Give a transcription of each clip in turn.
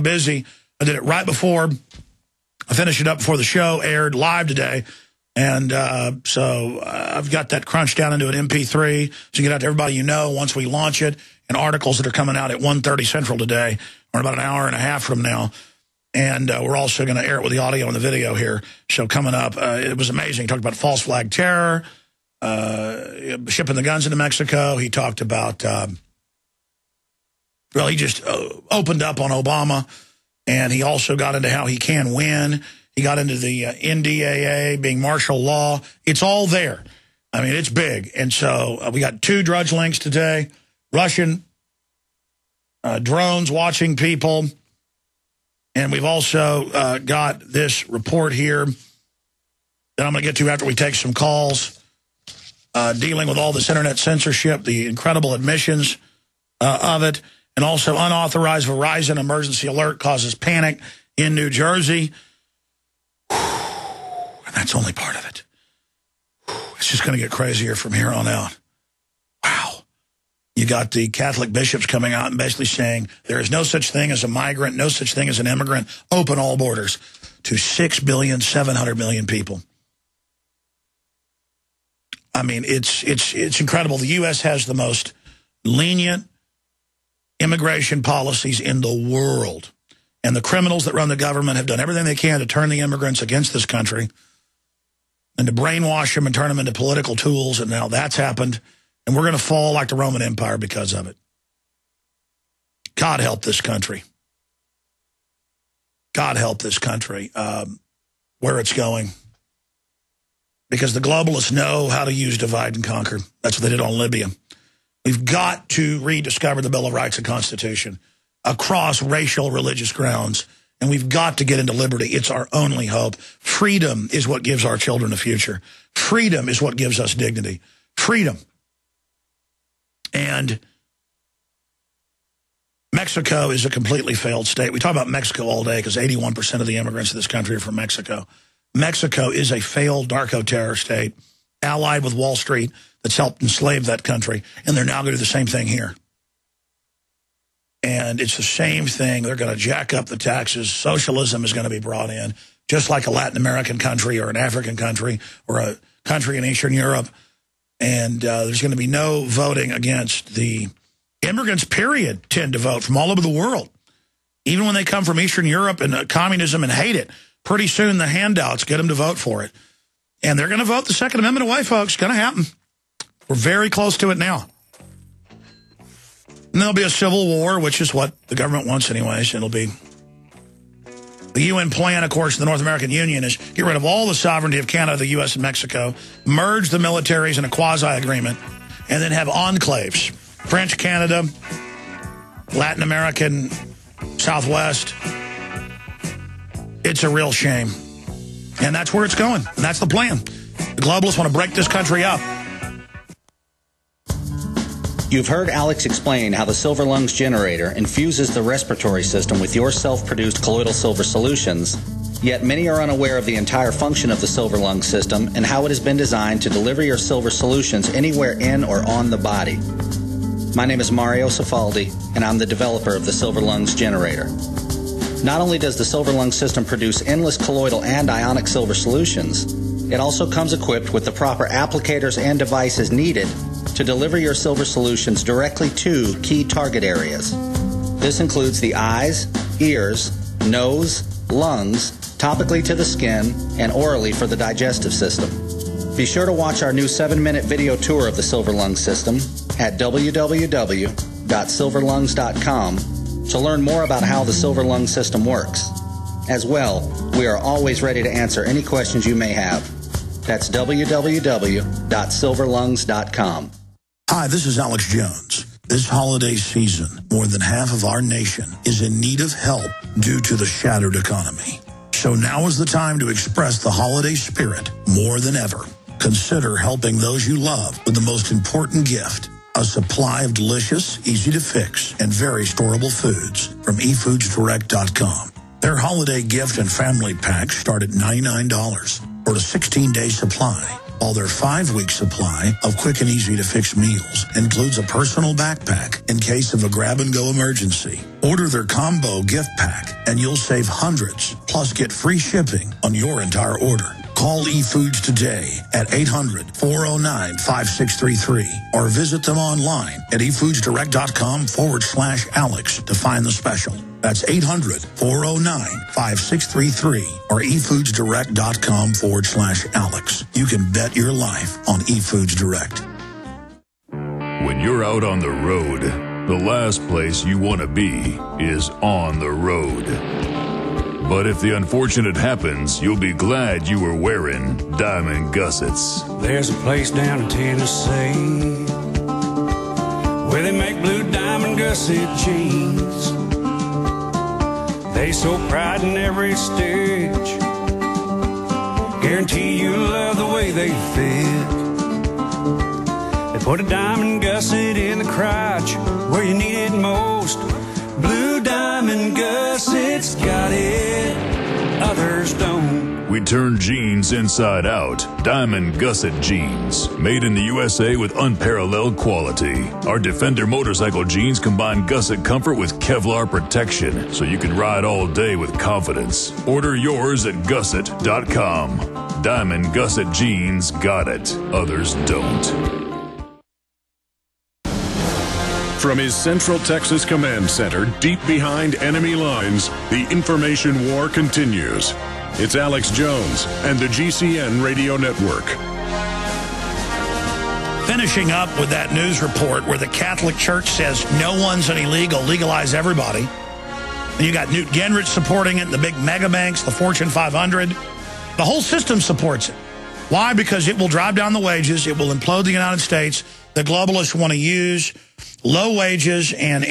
busy. I did it right before. I finished it up before the show aired live today. And so I've got that crunched down into an MP3 to get out to everybody you know once we launch it, and articles that are coming out at 1:30 Central today, or about an hour and a half from now. And we're also going to air it with the audio and the video here. So coming up, it was amazing. He talked about false flag terror, shipping the guns into Mexico. He talked about, well, he just opened up on Obama. And he also got into how he can win. He got into the NDAA being martial law. It's all there. I mean, it's big. And so we got 2 drudge links today. Russian drones watching people. And we've also got this report here that I'm going to get to after we take some calls, dealing with all this internet censorship, the incredible admissions of it, and also unauthorized Verizon emergency alert causes panic in New Jersey. And that's only part of it. It's just going to get crazier from here on out. Wow. You got the Catholic bishops coming out and basically saying there is no such thing as a migrant, no such thing as an immigrant. Open all borders to 6,700,000,000 people. I mean, it's incredible. The U.S. has the most lenient immigration policies in the world. And the criminals that run the government have done everything they can to turn the immigrants against this country and to brainwash them and turn them into political tools. And now that's happened. And we're going to fall like the Roman Empire because of it. God help this country. God help this country where it's going. Because the globalists know how to use divide and conquer. That's what they did on Libya. We've got to rediscover the Bill of Rights and Constitution across racial, religious grounds. And we've got to get into liberty. It's our only hope. Freedom is what gives our children a future. Freedom is what gives us dignity. Freedom. And Mexico is a completely failed state. We talk about Mexico all day because 81% of the immigrants in this country are from Mexico. Mexico is a failed narco-terror state, allied with Wall Street, that's helped enslave that country, and they're now going to do the same thing here. And it's the same thing. They're going to jack up the taxes. Socialism is going to be brought in, just like a Latin American country or an African country or a country in Eastern Europe. And there's going to be no voting against the immigrants, period, tend to vote from all over the world. Even when they come from Eastern Europe and communism and hate it, pretty soon the handouts get them to vote for it. And they're going to vote the Second Amendment away, folks. It's going to happen. We're very close to it now. And there'll be a civil war, which is what the government wants anyways. It'll be the UN plan, of course, the North American Union is get rid of all the sovereignty of Canada, the U.S., and Mexico, merge the militaries in a quasi-agreement, and then have enclaves. French Canada, Latin American, Southwest. It's a real shame. And that's where it's going. And that's the plan. The globalists want to break this country up. You've heard Alex explain how the Silver Lungs generator infuses the respiratory system with your self-produced colloidal silver solutions, yet many are unaware of the entire function of the Silver Lungs system and how it has been designed to deliver your silver solutions anywhere in or on the body. My name is Mario Cifaldi, and I'm the developer of the Silver Lungs generator. Not only does the Silver Lungs system produce endless colloidal and ionic silver solutions, it also comes equipped with the proper applicators and devices needed to deliver your silver solutions directly to key target areas. This includes the eyes, ears, nose, lungs, topically to the skin, and orally for the digestive system. Be sure to watch our new 7-minute video tour of the Silver Lungs system at www.silverlungs.com to learn more about how the Silver Lungs system works. As well, we are always ready to answer any questions you may have. That's www.silverlungs.com. Hi, this is Alex Jones. This holiday season, more than half of our nation is in need of help due to the shattered economy. So now is the time to express the holiday spirit more than ever. Consider helping those you love with the most important gift, a supply of delicious, easy-to-fix, and very storable foods from efoodsdirect.com. Their holiday gift and family packs start at $99 for a 16-day supply. while their 5-week supply of quick and easy-to-fix meals includes a personal backpack in case of a grab-and-go emergency. Order their combo gift pack, and you'll save hundreds, plus get free shipping on your entire order. Call eFoods today at 800-409-5633 or visit them online at efoodsdirect.com/Alex to find the special. That's 800-409-5633 or efoodsdirect.com/Alex. You can bet your life on eFoods Direct. When you're out on the road, the last place you want to be is on the road. But if the unfortunate happens, you'll be glad you were wearing diamond gussets. There's a place down in Tennessee where they make blue diamond gusset jeans. They so pride in every stitch, guarantee you'll love the way they fit. They put a diamond gusset in the crotch where you need it most. Blue diamond gussets got it, others don't. We turn jeans inside out. Diamond gusset jeans. Made in the USA with unparalleled quality. Our Defender motorcycle jeans combine gusset comfort with Kevlar protection, so you can ride all day with confidence. Order yours at gusset.com. Diamond gusset jeans got it, others don't. From his Central Texas Command Center, deep behind enemy lines, the information war continues. It's Alex Jones and the GCN Radio Network. Finishing up with that news report where the Catholic Church says no one's an illegal, legalize everybody. And you got Newt Gingrich supporting it, the big mega banks, the Fortune 500. The whole system supports it. Why? Because it will drive down the wages. It will implode the United States. The globalists want to use low wages and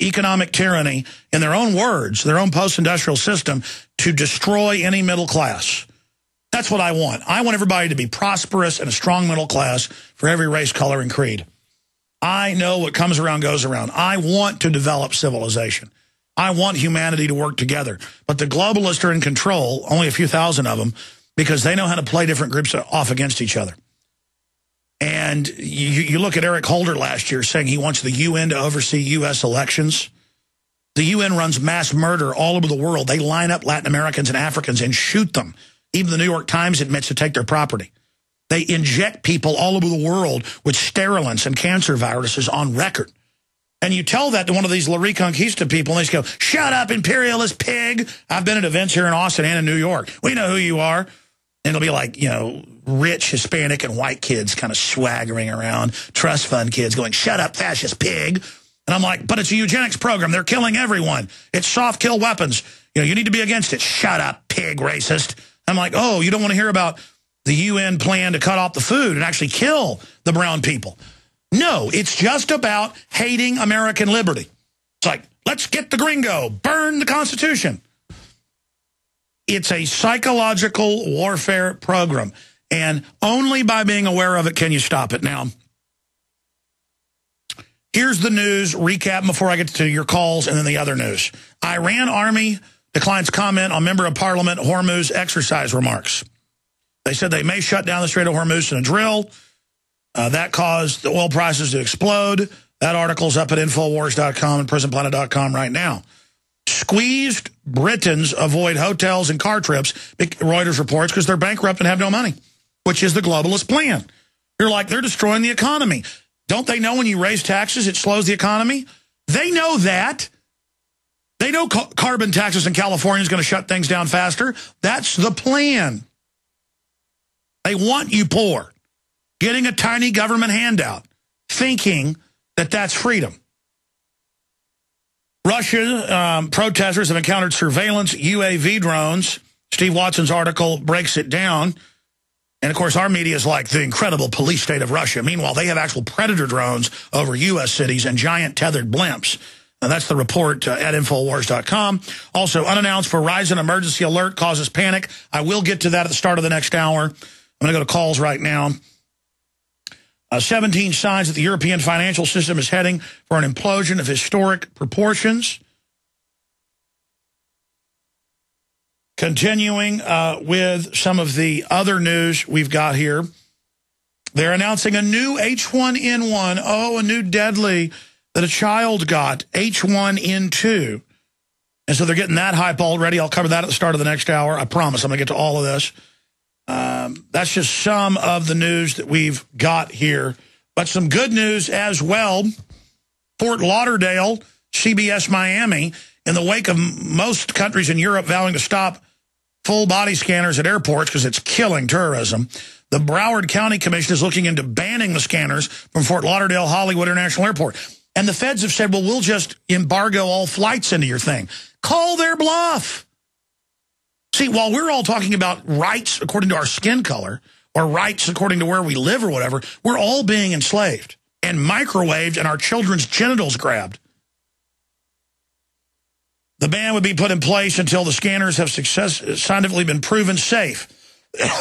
economic tyranny, in their own words, their own post-industrial system, to destroy any middle class. That's what I want. I want everybody to be prosperous and a strong middle class for every race, color, and creed. I know what comes around goes around. I want to develop civilization. I want humanity to work together. But the globalists are in control, only a few thousand of them, because they know how to play different groups off against each other. And you look at Eric Holder last year saying he wants the UN to oversee U.S. elections. The UN runs mass murder all over the world. They line up Latin Americans and Africans and shoot them. Even the New York Times admits to take their property. They inject people all over the world with sterilants and cancer viruses on record. And you tell that to one of these La Reconquista people, and they just go, shut up, imperialist pig. I've been at events here in Austin and in New York. We know who you are. And it'll be like, you know, rich Hispanic and white kids kind of swaggering around, trust fund kids going, shut up, fascist pig. And I'm like, but it's a eugenics program. They're killing everyone. It's soft kill weapons. You know, you need to be against it. Shut up, pig racist. I'm like, oh, you don't want to hear about the UN plan to cut off the food and actually kill the brown people. No, it's just about hating American liberty. It's like, let's get the gringo, burn the Constitution. It's a psychological warfare program, and only by being aware of it can you stop it. Now, here's the news recap before I get to your calls and then the other news. Iran Army declines comment on Member of Parliament Hormuz exercise remarks. They said they may shut down the Strait of Hormuz in a drill. That caused the oil prices to explode. That article's up at Infowars.com and PrisonPlanet.com right now. Squeezed Britons avoid hotels and car trips, Reuters reports, because they're bankrupt and have no money, which is the globalist plan. You're like, they're destroying the economy. Don't they know when you raise taxes, it slows the economy? They know that. They know carbon taxes in California is going to shut things down faster. That's the plan. They want you poor, getting a tiny government handout, thinking that that's freedom. Russia protesters have encountered surveillance UAV drones. Steve Watson's article breaks it down. And, of course, our media is like the incredible police state of Russia. Meanwhile, they have actual Predator drones over U.S. cities and giant tethered blimps. And that's the report at Infowars.com. Also, unannounced Verizon emergency alert causes panic. I will get to that at the start of the next hour. I'm going to go to calls right now. 17 signs that the European financial system is heading for an implosion of historic proportions. Continuing with some of the other news we've got here. They're announcing a new H1N1. Oh, a new deadly that a child got, H1N2. And so they're getting that hype already. I'll cover that at the start of the next hour. I promise I'm going to get to all of this. That's just some of the news that we've got here. But some good news as well. Fort Lauderdale, CBS Miami, in the wake of most countries in Europe vowing to stop full-body scanners at airports because it's killing tourism, the Broward County Commission is looking into banning the scanners from Fort Lauderdale Hollywood International Airport. And the feds have said, well, we'll just embargo all flights into your thing. Call their bluff. See, while we're all talking about rights according to our skin color or rights according to where we live or whatever, we're all being enslaved and microwaved and our children's genitals grabbed. The ban would be put in place until the scanners have scientifically been proven safe.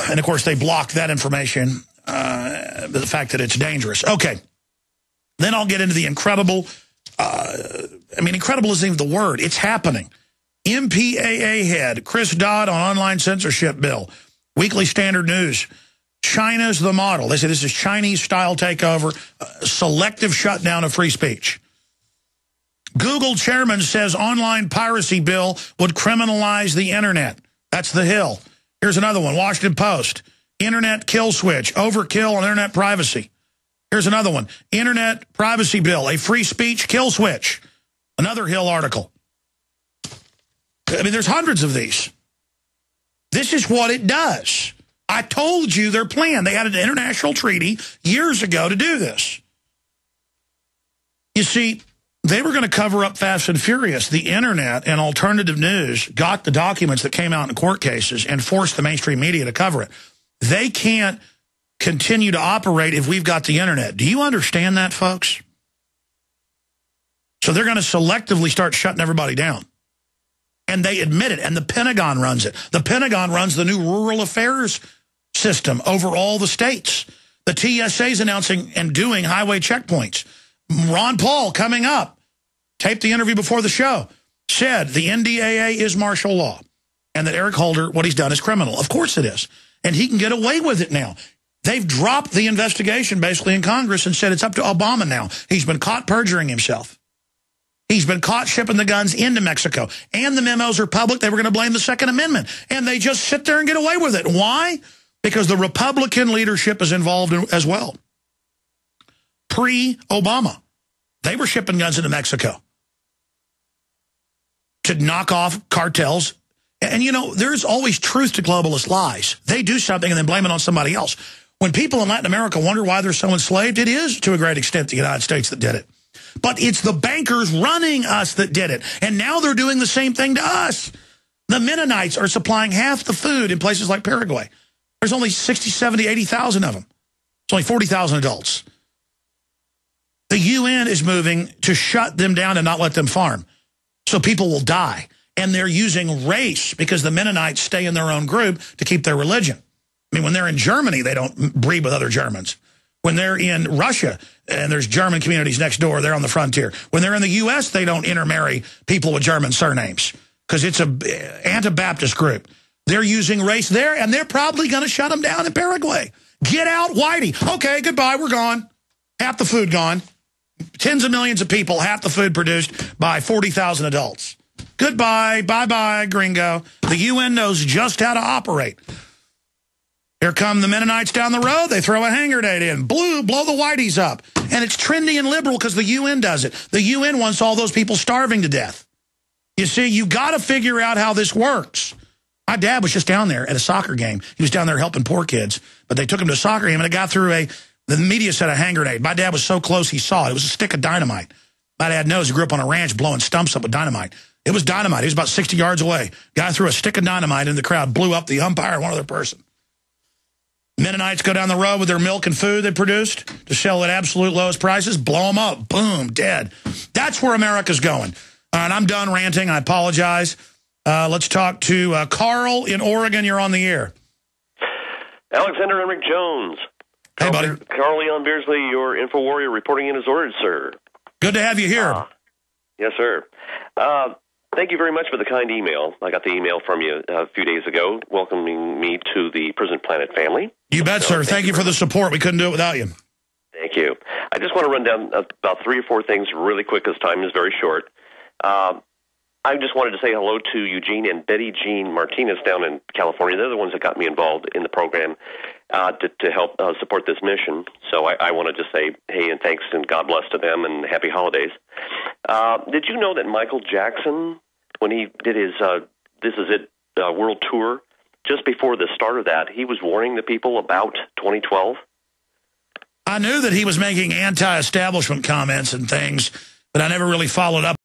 And, of course, they blocked that information, the fact that it's dangerous. Okay. Then I'll get into the incredible, incredible isn't even the word. It's happening. MPAA head Chris Dodd on online censorship bill. Weekly Standard News. China's the model. They say this is Chinese-style takeover, selective shutdown of free speech. Google chairman says online piracy bill would criminalize the internet. That's The Hill. Here's another one, Washington Post. Internet kill switch, overkill on internet privacy. Here's another one, internet privacy bill, a free speech kill switch. Another Hill article. I mean, there's hundreds of these. This is what it does. I told you their plan. They had an international treaty years ago to do this. You see, they were going to cover up Fast and Furious. The internet and alternative news got the documents that came out in court cases and forced the mainstream media to cover it. They can't continue to operate if we've got the internet. Do you understand that, folks? So they're going to selectively start shutting everybody down. And they admit it, and the Pentagon runs it. The Pentagon runs the new rural affairs system over all the states. The TSA's announcing and doing highway checkpoints. Ron Paul, coming up, taped the interview before the show, said the NDAA is martial law and that Eric Holder, what he's done is criminal. Of course it is. And he can get away with it now. They've dropped the investigation basically in Congress and said it's up to Obama now. He's been caught perjuring himself. He's been caught shipping the guns into Mexico. And the memos are public. They were going to blame the Second Amendment. And they just sit there and get away with it. Why? Because the Republican leadership is involved as well. Pre-Obama, they were shipping guns into Mexico to knock off cartels. And, you know, there's always truth to globalist lies. They do something and then blame it on somebody else. When people in Latin America wonder why they're so enslaved, it is, to a great extent, the United States that did it. But it's the bankers running us that did it. And now they're doing the same thing to us. The Mennonites are supplying half the food in places like Paraguay. There's only 60, 70, 80,000 of them. It's only 40,000 adults. The UN is moving to shut them down and not let them farm. So people will die. And they're using race because the Mennonites stay in their own group to keep their religion. I mean, when they're in Germany, they don't breed with other Germans. When they're in Russia, and there's German communities next door, they're on the frontier. When they're in the U.S., they don't intermarry people with German surnames because it's an Anabaptist group. They're using race there, and they're probably going to shut them down in Paraguay. Get out, Whitey. Okay, goodbye, we're gone. Half the food gone. Tens of millions of people, half the food produced by 40,000 adults. Goodbye, bye-bye, gringo. The UN knows just how to operate. Here come the Mennonites down the road. They throw a hand grenade in. Blow the whiteys up. And it's trendy and liberal because the UN does it. The UN wants all those people starving to death. You see, you got to figure out how this works. My dad was just down there at a soccer game. He was down there helping poor kids. But they took him to a soccer game, and it got through the media said a hand grenade. My dad was so close he saw it. It was a stick of dynamite. My dad knows he grew up on a ranch blowing stumps up with dynamite. It was dynamite. He was about 60 yards away. Guy threw a stick of dynamite in the crowd, blew up the umpire and one other person. Mennonites go down the road with their milk and food they produced to sell at absolute lowest prices, blow them up, boom, dead. That's where America's going. And I'm done ranting. I apologize. Let's talk to Carl in Oregon. You're on the air. Alexander Henrik Jones. Hey, buddy. Carl Leon Beersley, your info warrior, reporting in his orders, sir. Good to have you here. Yes, sir. Thank you very much for the kind email. I got the email from you a few days ago welcoming me to the Prison Planet family. You bet, sir. Thank you for the support. We couldn't do it without you. Thank you. I just want to run down about 3 or 4 things really quick because time is very short. I just wanted to say hello to Eugene and Betty Jean Martinez down in California. They're the ones that got me involved in the program to help support this mission. So I want to just say hey and thanks and God bless to them and happy holidays. Did you know that Michael Jackson, when he did his This Is It world tour, just before the start of that, he was warning the people about 2012? I knew that he was making anti-establishment comments and things, but I never really followed up